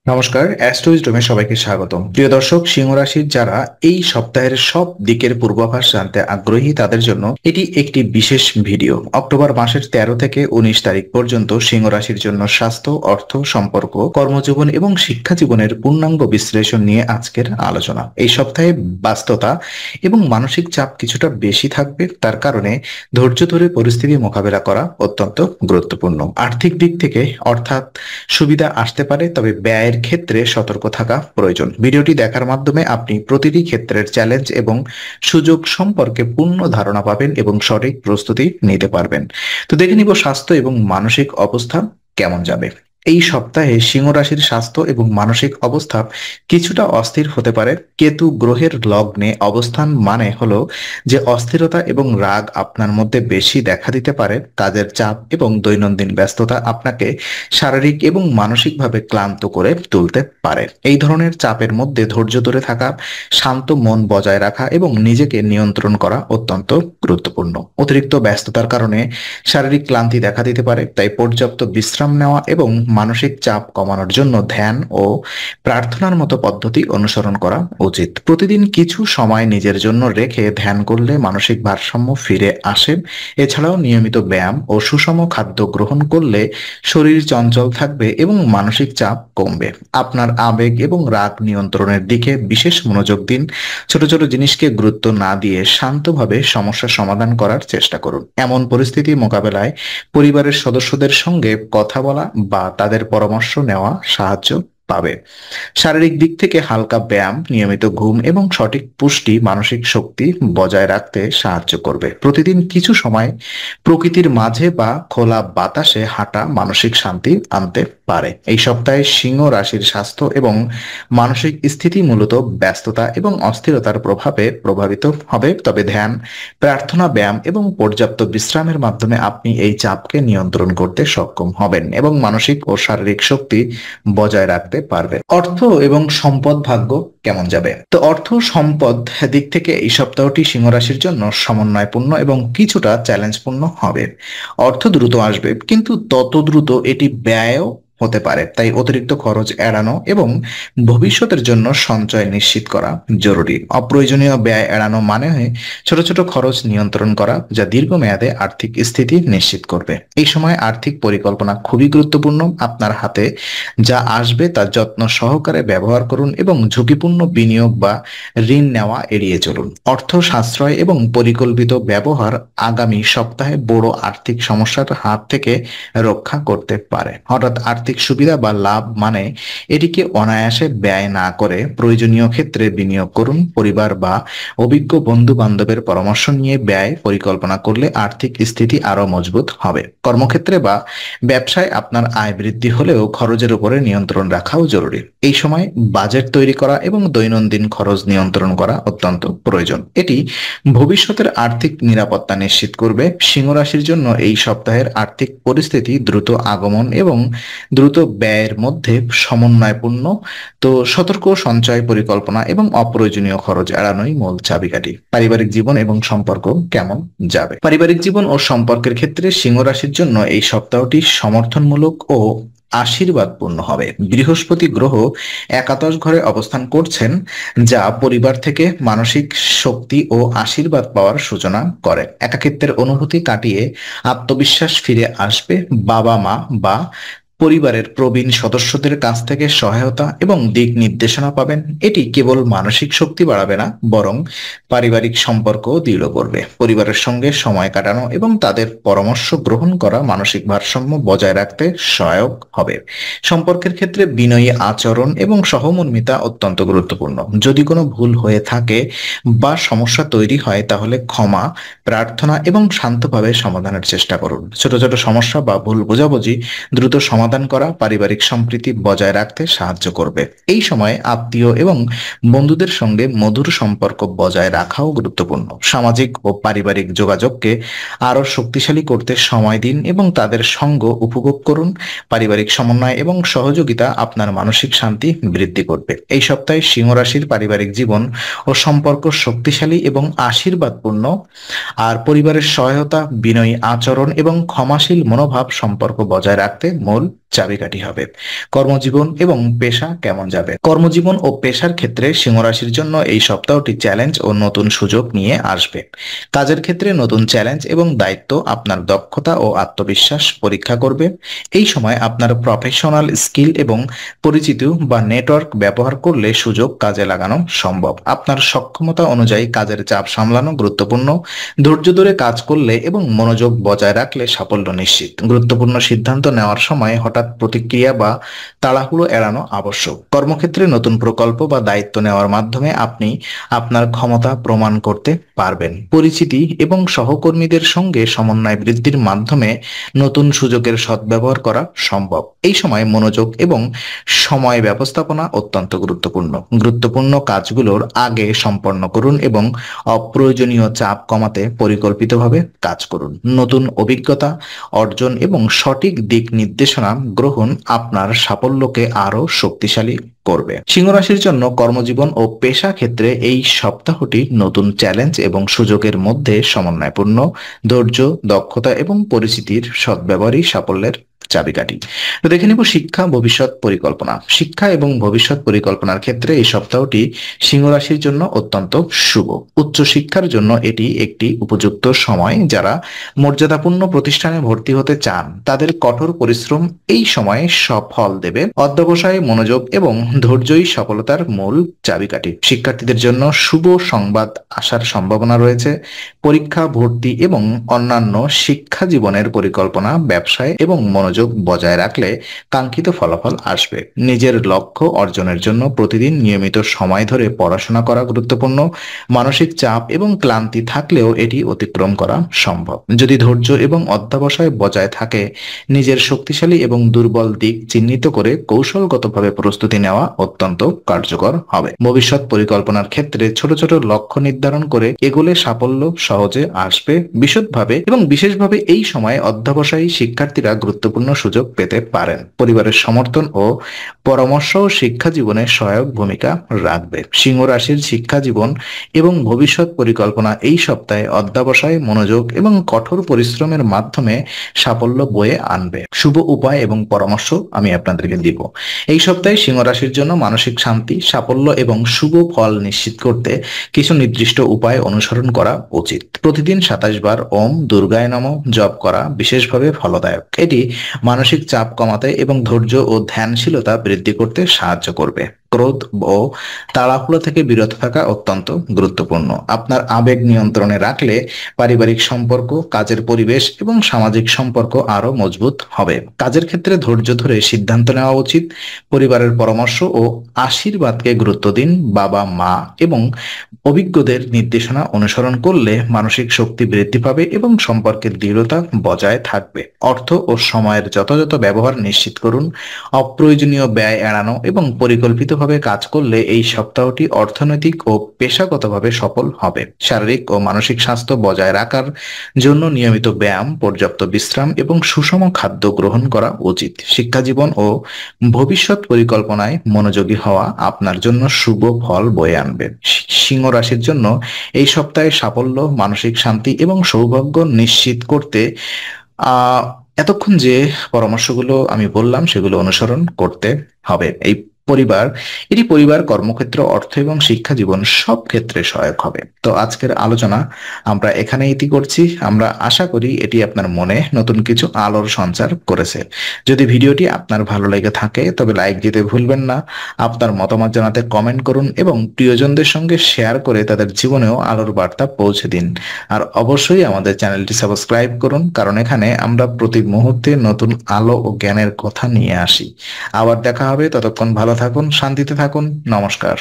নমস্কার, অ্যাস্ট্রোইজডমে সবাইকে স্বাগতম। প্রিয় দর্শক, সিংহ রাশির যারা এই সপ্তাহের সব দিকের পূর্বাভাস জানতে আগ্রহী তাদের জন্য এটি একটি বিশেষ ভিডিও। অক্টোবর মাসের 13 থেকে 19 তারিখ পর্যন্ত সিংহ রাশির জন্য স্বাস্থ্য, অর্থ, সম্পর্ক, কর্মজীবন এবং শিক্ষা জীবনের পূর্ণাঙ্গ বিশ্লেষণ নিয়ে আজকের আলোচনা। এই সপ্তাহে ব্যস্ততা এবং মানসিক চাপ কিছুটা বেশি থাকবে, তার কারণে ধৈর্য ধরে পরিস্থিতি মোকাবেলা করা অত্যন্ত গুরুত্বপূর্ণ। আর্থিক দিক থেকে অর্থাৎ সুবিধা আসতে পারে, তবে ব্যয়ের ক্ষেত্রে সতর্ক থাকা প্রয়োজন। ভিডিওটি দেখার মাধ্যমে আপনি প্রতিটি ক্ষেত্রের চ্যালেঞ্জ এবং সুযোগ সম্পর্কে পূর্ণ ধারণা পাবেন এবং সঠিক প্রস্তুতি নিতে পারবেন। তো দেখে নিব স্বাস্থ্য এবং মানসিক অবস্থা কেমন যাবে। এই সপ্তাহে সিংহ রাশির স্বাস্থ্য এবং মানসিক অবস্থা কিছুটা অস্থির হতে পারে। কেতু গ্রহের লগ্নে অবস্থান মানে হলো যে অস্থিরতা এবং রাগ আপনার মধ্যে বেশি দেখা দিতে পারে। কাজের চাপ এবং দৈনন্দিন ব্যস্ততা আপনাকে শারীরিক এবং মানসিকভাবে ক্লান্ত করে তুলতে পারে। এই ধরনের চাপের মধ্যে ধৈর্য ধরে থাকা, শান্ত মন বজায় রাখা এবং নিজেকে নিয়ন্ত্রণ করা অত্যন্ত গুরুত্বপূর্ণ। অতিরিক্ত ব্যস্ততার কারণে শারীরিক ক্লান্তি দেখা দিতে পারে, তাই পর্যাপ্ত বিশ্রাম নেওয়া এবং মানসিক চাপ কমানোর জন্য ধ্যান ও প্রার্থনার মতো পদ্ধতি অনুসরণ করা উচিত। প্রতিদিন কিছু সময় নিজের জন্য রেখে ধ্যান করলে মানসিক ভারসাম্য ফিরে আসে। এছাড়াও নিয়মিত ব্যায়াম ও সুষম খাদ্য গ্রহণ করলে শরীর চঞ্চল থাকবে এবং মানসিক চাপ কমবে। আপনার আবেগ এবং রাগ নিয়ন্ত্রণের দিকে বিশেষ মনোযোগ দিন। ছোট ছোট জিনিসকে গুরুত্ব না দিয়ে শান্তভাবে সমস্যার সমাধান করার চেষ্টা করুন। এমন পরিস্থিতি মোকাবেলায় পরিবারের সদস্যদের সঙ্গে কথা বলা বা তাদের পরামর্শ নেওয়া সাহায্য পাবে। শারীরিক দিক থেকে হালকা ব্যায়াম, নিয়মিত ঘুম এবং সঠিক পুষ্টি মানসিক শক্তি বজায় রাখতে সাহায্য করবে। প্রতিদিন কিছু সময় প্রকৃতির মাঝে বা খোলা বাতাসে হাঁটা মানসিক শান্তি আনতে পারে। এই সপ্তাহে সিংহ রাশির স্বাস্থ্য এবং মানসিক স্থিতি মূলত ব্যস্ততা এবং অস্থিরতার প্রভাবে প্রভাবিত হবে, তবে ধ্যান, প্রার্থনা, ব্যায়াম এবং পর্যাপ্ত বিশ্রামের মাধ্যমে আপনি এই চাপকে নিয়ন্ত্রণ করতে সক্ষম হবেন এবং মানসিক ও শারীরিক শক্তি বজায় রাখতে পারবে। অর্থ এবং সম্পদ ভাগ্য কেমন যাবে? তো অর্থ সম্পদ দিক থেকে এই সপ্তাহটি সিংহ রাশির জন্য সমন্বয়পূর্ণ এবং কিছুটা চ্যালেঞ্জপূর্ণ হবে। অর্থ দ্রুত আসবে, কিন্তু তত দ্রুত এটি ব্যয়ও হতে পারে, তাই অতিরিক্ত খরচ এড়ানো এবং ভবিষ্যতের জন্য সঞ্চয় নিশ্চিত করা জরুরি। অপ্রয়োজনীয় ব্যয় এড়ানো মানে ছোট ছোট খরচ নিয়ন্ত্রণ করা, যা দীর্ঘমেয়াদে আর্থিক স্থিতি নিশ্চিত করবে। এই সময় আর্থিক পরিকল্পনা খুবই গুরুত্বপূর্ণ। আপনার হাতে যা আসবে তা যত্ন সহকারে ব্যবহার করুন এবং ঝুঁকিপূর্ণ বিনিয়োগ বা ঋণ নেওয়া এড়িয়ে চলুন। অর্থ সাশ্রয় এবং পরিকল্পিত ব্যবহার আগামী সপ্তাহে বড় আর্থিক সমস্যার হাত থেকে রক্ষা করতে পারে। হঠাৎ আর্থিক সুবিধা বা লাভ মানে এটিকে অনায়াসে ব্যয় না করে প্রয়োজনীয় ক্ষেত্রে বিনিয়োগ করুন। পরিবার বা অভিজ্ঞ বন্ধু বান্ধবের পরামর্শ নিয়ে ব্যয় পরিকল্পনা করলে আর্থিক স্থিতি আরো মজবুত হবে। কর্মক্ষেত্রে বা ব্যবসায় আপনার আয় বৃদ্ধি হলেও খরচের উপরে নিয়ন্ত্রণ রাখাও জরুরি। এই সময় বাজেট তৈরি করা এবং দৈনন্দিন খরচ নিয়ন্ত্রণ করা অত্যন্ত প্রয়োজন। এটি ভবিষ্যতের আর্থিক নিরাপত্তা নিশ্চিত করবে। সিংহ রাশির জন্য এই সপ্তাহের আর্থিক পরিস্থিতি দ্রুত আগমন এবং দ্রুত ব্যয়ের মধ্যে সমন্বয়পূর্ণ। তো সতর্ক সঞ্চয় পরিকল্পনা এবং অপ্রয়োজনীয় খরচ এড়ানোই মূল চাবিকাঠি। পারিবারিক জীবন এবং সম্পর্ক কেমন যাবে? পারিবারিক জীবন ও সম্পর্কের ক্ষেত্রে সিংহ রাশির জন্য এই সপ্তাহটি সমর্থনমূলক ও আশীর্বাদপূর্ণ হবে। বৃহস্পতি গ্রহ একাদশ ঘরে অবস্থান করছেন, যা পরিবার থেকে মানসিক শক্তি ও আশীর্বাদ পাওয়ার সূচনা করে। একাকিত্বের অনুভূতি কাটিয়ে আত্মবিশ্বাস ফিরে আসবে। বাবা মা বা পরিবারের প্রবীণ সদস্যদের কাছ থেকে সহায়তা এবং দিক নির্দেশনা পাবেন। এটি কেবল মানসিক শক্তি বাড়াবে না, বরং পারিবারিক সম্পর্কও দৃঢ় করবে। পরিবারের সঙ্গে সময় কাটানো এবং তাদের পরামর্শ গ্রহণ করা মানসিক ভারসাম্য বজায় রাখতে সহায়ক হবে। সম্পর্কের ক্ষেত্রে বিনয়ী আচরণ এবং সহমর্মিতা অত্যন্ত গুরুত্বপূর্ণ। যদি কোনো ভুল হয়ে থাকে বা সমস্যা তৈরি হয়, তাহলে ক্ষমা, প্রার্থনা এবং শান্তভাবে সমাধানের চেষ্টা করুন। ছোট ছোট সমস্যা বা ভুল বোঝাবুঝি দ্রুত সমাধান করা পারিবারিক সম্প্রীতি বজায় রাখতে সাহায্য করবে। এই সময় আত্মীয় এবং বন্ধুদের সঙ্গে মধুর সম্পর্ক বজায় রাখাও গুরুত্বপূর্ণ। সামাজিক ও পারিবারিক যোগাযোগকে আরো শক্তিশালী করতে সময় দিন এবং তাদের সঙ্গ উপভোগ করুন। পারিবারিক সমন্বয় এবং সহযোগিতা আপনার মানসিক শান্তি বৃদ্ধি করবে। এই সপ্তাহে সিংহ রাশির পারিবারিক জীবন ও সম্পর্ক শক্তিশালী এবং আশীর্বাদপূর্ণ। আর পরিবারের সহায়তা, বিনয়ী আচরণ এবং ক্ষমাশীল মনোভাব সম্পর্ক বজায় রাখতে মূল চাবিকাঠি হবে। কর্মজীবন এবং পেশা কেমন যাবে? কর্মজীবন ও পেশার ক্ষেত্রে সিংহ রাশির জন্য এই সপ্তাহটি চ্যালেঞ্জ ও নতুন সুযোগ নিয়ে আসবে। কাজের ক্ষেত্রে নতুন চ্যালেঞ্জ এবং দায়িত্ব আপনার দক্ষতা ও আত্মবিশ্বাস পরীক্ষা করবে। এই সময় আপনার প্রফেশনাল স্কিল এবং পরিচিতি বা নেটওয়ার্ক ব্যবহার করলে সুযোগ কাজে লাগানো সম্ভব। আপনার সক্ষমতা অনুযায়ী কাজের চাপ সামলানো গুরুত্বপূর্ণ। ধৈর্য ধরে কাজ করলে এবং মনোযোগ বজায় রাখলে সাফল্য নিশ্চিত। গুরুত্বপূর্ণ সিদ্ধান্ত নেওয়ার সময় হঠাৎ প্রতিক্রিয়া বা তাড়াহুড়ো এড়ানো আবশ্যক। কর্মক্ষেত্রে নতুন প্রকল্প বা দায়িত্ব নেওয়ার মাধ্যমে আপনি আপনার ক্ষমতা প্রমাণ করতে পারবেন। পরিচিতি এবং সহকর্মীদের সঙ্গে সমন্বয় বৃদ্ধির মাধ্যমে নতুন সুযোগের সদ্ব্যবহার করা সম্ভব। এই সময় মনোযোগ এবং সময় ব্যবস্থাপনা অত্যন্ত গুরুত্বপূর্ণ। গুরুত্বপূর্ণ কাজগুলোর আগে সম্পন্ন করুন এবং অপ্রয়োজনীয় চাপ কমাতে পরিকল্পিতভাবে কাজ করুন। নতুন অভিজ্ঞতা অর্জন এবং সঠিক দিক নির্দেশনা গ্রহণ আপনার সাফল্যকে আরও শক্তিশালী করবে। সিংহ রাশির জন্য কর্মজীবন ও পেশা ক্ষেত্রে এই সপ্তাহটি নতুন চ্যালেঞ্জ এবং সুযোগের মধ্যে সমন্বয়পূর্ণ। ধৈর্য, দক্ষতা এবং পরিস্থিতির সদ্ব্যবহারই সাফল্যের চাবিকাঠি। তো দেখে নেব শিক্ষা ভবিষ্যৎ পরিকল্পনা। শিক্ষা এবং ভবিষ্যৎ পরিকল্পনার ক্ষেত্রে এই সপ্তাহটি সিংহ রাশির জন্য অত্যন্ত শুভ। উচ্চ শিক্ষার জন্য এটি একটি উপযুক্ত সময়। যারা মর্যাদাপূর্ণ প্রতিষ্ঠানে ভর্তি হতে চান তাদের কঠোর পরিশ্রম এই সময়ে সফল দেবে। অধ্যবসায়, মনোযোগ এবং ধৈর্যই সফলতার মূল চাবিকাঠি। শিক্ষার্থীদের জন্য শুভ সংবাদ আসার সম্ভাবনা রয়েছে। পরীক্ষা, ভর্তি এবং অন্যান্য শিক্ষা জীবনের পরিকল্পনা, ব্যবসায় এবং মনোযোগ বজায় রাখলে কাঙ্ক্ষিত ফলাফল আসবে। নিজের লক্ষ্য অর্জনের জন্য প্রতিদিন নিয়মিত সময় ধরে পড়াশোনা করা গুরুত্বপূর্ণ। মানসিক চাপ এবং ক্লান্তি থাকলেও এটি অতিক্রম করা সম্ভব যদি ধৈর্য এবং অধ্যবসায় বজায় থাকে। নিজের শক্তিশালী এবং দুর্বল দিক চিহ্নিত করে কৌশলগতভাবে প্রস্তুতি নেওয়া অত্যন্ত কার্যকর হবে। ভবিষ্যৎ পরিকল্পনার ক্ষেত্রে ছোট ছোট লক্ষ্য নির্ধারণ করে এগোলে সাফল্য সহজে আসবে। বিশদভাবে এবং বিশেষভাবে এই সময়ে অধ্যবসায়ী শিক্ষার্থীরা গুরুত্বপূর্ণ সুযোগ পেতে পারেন। পরিবারের সমর্থন ও পরামর্শ শিক্ষা জীবনে সহায়ক ভূমিকা রাখবে। সিংহ রাশির শিক্ষা জীবন এবং ভবিষ্যৎ পরিকল্পনা এই সপ্তাহে অধ্যবসায়, মনোযোগ এবং কঠোর পরিশ্রমের মাধ্যমে সাফল্য বয়ে আনবে। শুভ উপায় এবং পরামর্শ আমি আপনাদেরকে দিব। এই সপ্তাহে সিংহ রাশির জন্য মানসিক শান্তি, সাফল্য এবং শুভ ফল নিশ্চিত করতে কিছু নির্দিষ্ট উপায় অনুসরণ করা উচিত। প্রতিদিন 27 বার ওম দুর্গায় নমঃ জপ করা বিশেষভাবে ফলদায়ক। এটি মানসিক চাপ কমাতে এবং ধৈর্য ও ধ্যানশীলতা বৃদ্ধি করতে সাহায্য করবে। ক্রোধ ও তাড়াহুড়ো থেকে বিরত থাকা অত্যন্ত গুরুত্বপূর্ণ। আপনার আবেগ নিয়ন্ত্রণে রাখলে পারিবারিক সম্পর্ক, কাজের পরিবেশ এবং সামাজিক সম্পর্ক আরো মজবুত হবে। কাজের ক্ষেত্রে ধৈর্য ধরে সিদ্ধান্ত নেওয়া উচিত। পরিবারের পরামর্শ ও আশীর্বাদকে গুরুত্ব দিন। বাবা, মা এবং অভিজ্ঞদের নির্দেশনা অনুসরণ করলে মানসিক শক্তি বৃদ্ধি পাবে এবং সম্পর্কের দৃঢ়তা বজায় থাকবে। অর্থ ও সময়ের যথাযথ ব্যবহার নিশ্চিত করুন। অপ্রয়োজনীয় ব্যয় এড়ানো এবং পরিকল্পিতভাবে কাজ করলে এই সপ্তাহটি অর্থনৈতিক ও পেশাগতভাবে সফল হবে। শারীরিক ও মানসিক স্বাস্থ্য বজায় রাখার জন্য নিয়মিত ব্যায়াম, পর্যাপ্ত বিশ্রাম এবং সুষম খাদ্য গ্রহণ করা উচিত। শিক্ষাজীবন ও ভবিষ্যৎ পরিকল্পনায় মনোযোগী হওয়া আপনার জন্য শুভ ফল বয়ে আনবে। সিংহ রাশির জন্য এই সপ্তাহে সাফল্য, মানসিক শান্তি এবং সৌভাগ্য নিশ্চিত করতে এতক্ষণ যে পরামর্শগুলো আমি বললাম সেগুলো অনুসরণ করতে হবে। এটি পরিবার, কর্মক্ষেত্র, অর্থ এবং শিক্ষা জীবন সব ক্ষেত্রে সহায়ক হবে। তো আজকের আলোচনা আমরা এখানে ইতি করছি। আমরা আশা করি এটি আপনার মনে নতুন কিছু আলোর সঞ্চার করেছে। যদি ভিডিওটি আপনার ভালো লেগে থাকে তবে লাইক দিতে ভুলবেন না। আপনার মতামত জানাতে কমেন্ট করুন এবং প্রিয়জনদের সঙ্গে শেয়ার করে তাদের জীবনেও আলোর বার্তা পৌঁছে দিন। আর অবশ্যই আমাদের চ্যানেলটি সাবস্ক্রাইব করুন, কারণ এখানে আমরা প্রতি মুহূর্তে নতুন আলো ও জ্ঞানের কথা নিয়ে আসি। আবার দেখা হবে, ততক্ষণ ভালো থাকুন, শান্তিতে থাকুন। নমস্কার।